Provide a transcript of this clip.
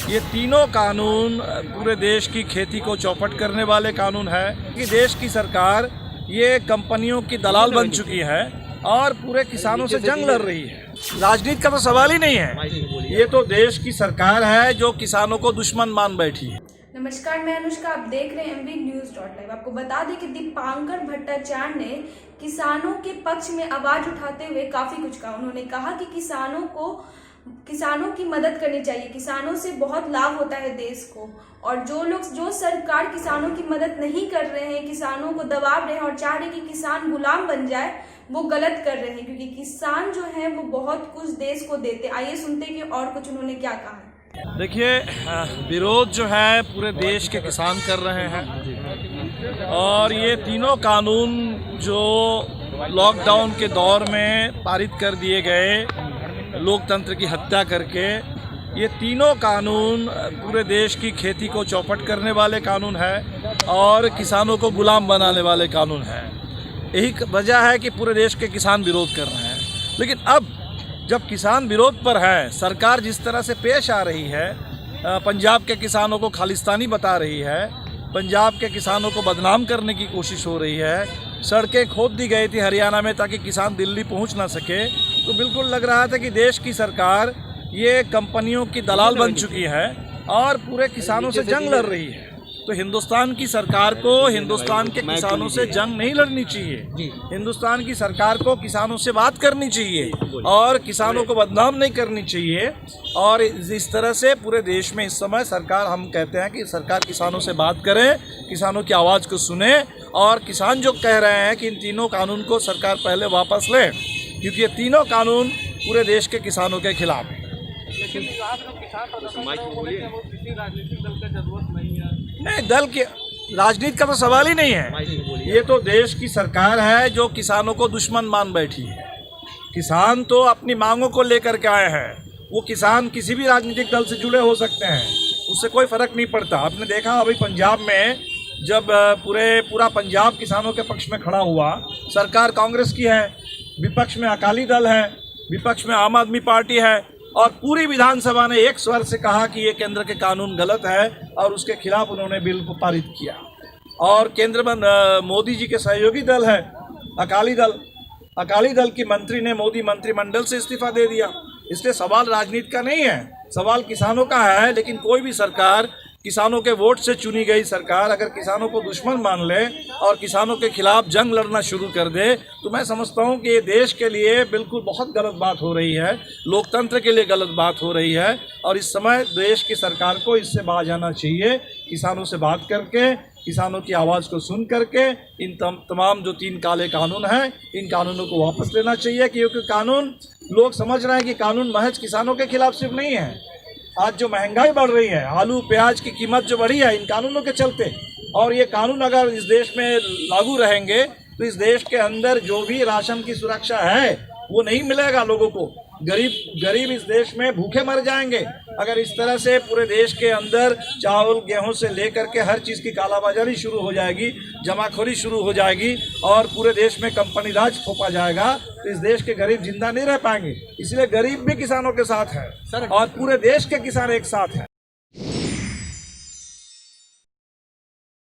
ये तीनों कानून पूरे देश की खेती को चौपट करने वाले कानून है कि देश की सरकार ये कंपनियों की दलाल बन चुकी है और पूरे किसानों से जंग लड़ रही है। राजनीति का तो सवाल ही नहीं है, ये तो देश की सरकार है जो किसानों को दुश्मन मान बैठी है। नमस्कार, मैं अनुष्का, आप देख रहे हैं MVNews.live। आपको बता दें कि दीपांकर भट्टाचार्य ने किसानों के पक्ष में आवाज उठाते हुए काफी कुछ कहा। उन्होंने कहा कि किसानों की मदद करनी चाहिए, किसानों से बहुत लाभ होता है देश को, और जो सरकार किसानों की मदद नहीं कर रहे हैं, किसानों को दबाव रहे हैं और चाह रहे हैं कि किसान गुलाम बन जाए, वो गलत कर रहे हैं, क्योंकि किसान जो है वो बहुत कुछ देश को देते। आइए सुनते हैं कि और कुछ उन्होंने क्या कहा है। देखिए, विरोध जो है पूरे देश के किसान कर रहे हैं और ये तीनों कानून जो लॉकडाउन के दौर में पारित कर दिए गए लोकतंत्र की हत्या करके, ये तीनों कानून पूरे देश की खेती को चौपट करने वाले कानून है और किसानों को गुलाम बनाने वाले कानून है। यही वजह है कि पूरे देश के किसान विरोध कर रहे हैं। लेकिन अब जब किसान विरोध पर है, सरकार जिस तरह से पेश आ रही है, पंजाब के किसानों को खालिस्तानी बता रही है, पंजाब के किसानों को बदनाम करने की कोशिश हो रही है, सड़कें खोद दी गई थी हरियाणा में ताकि किसान दिल्ली पहुंच ना सके, तो बिल्कुल लग रहा था कि देश की सरकार ये कंपनियों की दलाल बन चुकी है और पूरे किसानों से जंग लड़ रही है। तो हिंदुस्तान की सरकार को हिंदुस्तान के किसानों से जंग नहीं लड़नी चाहिए, हिंदुस्तान की सरकार को किसानों से बात करनी चाहिए और किसानों को बदनाम नहीं करनी चाहिए। और इस तरह से पूरे देश में इस समय सरकार, हम कहते हैं कि सरकार किसानों से बात करे, किसानों की आवाज़ को सुने, और किसान जो कह रहे हैं कि इन तीनों कानून को सरकार पहले वापस ले, क्योंकि ये तीनों कानून पूरे देश के किसानों के खिलाफ है। नहीं, दल के राजनीति का तो सवाल ही नहीं है, ये तो देश की सरकार है जो किसानों को दुश्मन मान बैठी है। किसान तो अपनी मांगों को लेकर के आए हैं, वो किसान किसी भी राजनीतिक दल से जुड़े हो सकते हैं, उससे कोई फर्क नहीं पड़ता। आपने देखा अभी पंजाब में जब पूरा पंजाब किसानों के पक्ष में खड़ा हुआ, सरकार कांग्रेस की है, विपक्ष में अकाली दल है, विपक्ष में आम आदमी पार्टी है, और पूरी विधानसभा ने एक स्वर से कहा कि ये केंद्र के कानून गलत है और उसके खिलाफ उन्होंने बिल को पारित किया। और केंद्र में मोदी जी के सहयोगी दल है अकाली दल की मंत्री ने मोदी मंत्रिमंडल से इस्तीफा दे दिया। इसलिए सवाल राजनीति का नहीं है, सवाल किसानों का है। लेकिन कोई भी सरकार, किसानों के वोट से चुनी गई सरकार, अगर किसानों को दुश्मन मान ले और किसानों के खिलाफ जंग लड़ना शुरू कर दे, तो मैं समझता हूं कि ये देश के लिए बिल्कुल बहुत गलत बात हो रही है, लोकतंत्र के लिए गलत बात हो रही है। और इस समय देश की सरकार को इससे बाज आना चाहिए, किसानों से बात करके, किसानों की आवाज़ को सुन करके इन तमाम जो 3 काले कानून हैं, इन कानूनों को वापस लेना चाहिए। क्योंकि कानून, लोग समझ रहे हैं कि कानून महज किसानों के खिलाफ सिर्फ नहीं है। आज जो महंगाई बढ़ रही है, आलू प्याज की कीमत जो बढ़ी है, इन कानूनों के चलते, और ये कानून अगर इस देश में लागू रहेंगे तो इस देश के अंदर जो भी राशन की सुरक्षा है वो नहीं मिलेगा लोगों को। गरीब इस देश में भूखे मर जाएंगे अगर इस तरह से पूरे देश के अंदर चावल गेहूं से लेकर के हर चीज़ की कालाबाजारी शुरू हो जाएगी, जमाखोरी शुरू हो जाएगी और पूरे देश में कंपनी राज थोपा जाएगा, तो इस देश के गरीब जिंदा नहीं रह पाएंगे। इसलिए गरीब भी किसानों के साथ है और पूरे देश के किसान एक साथ हैं।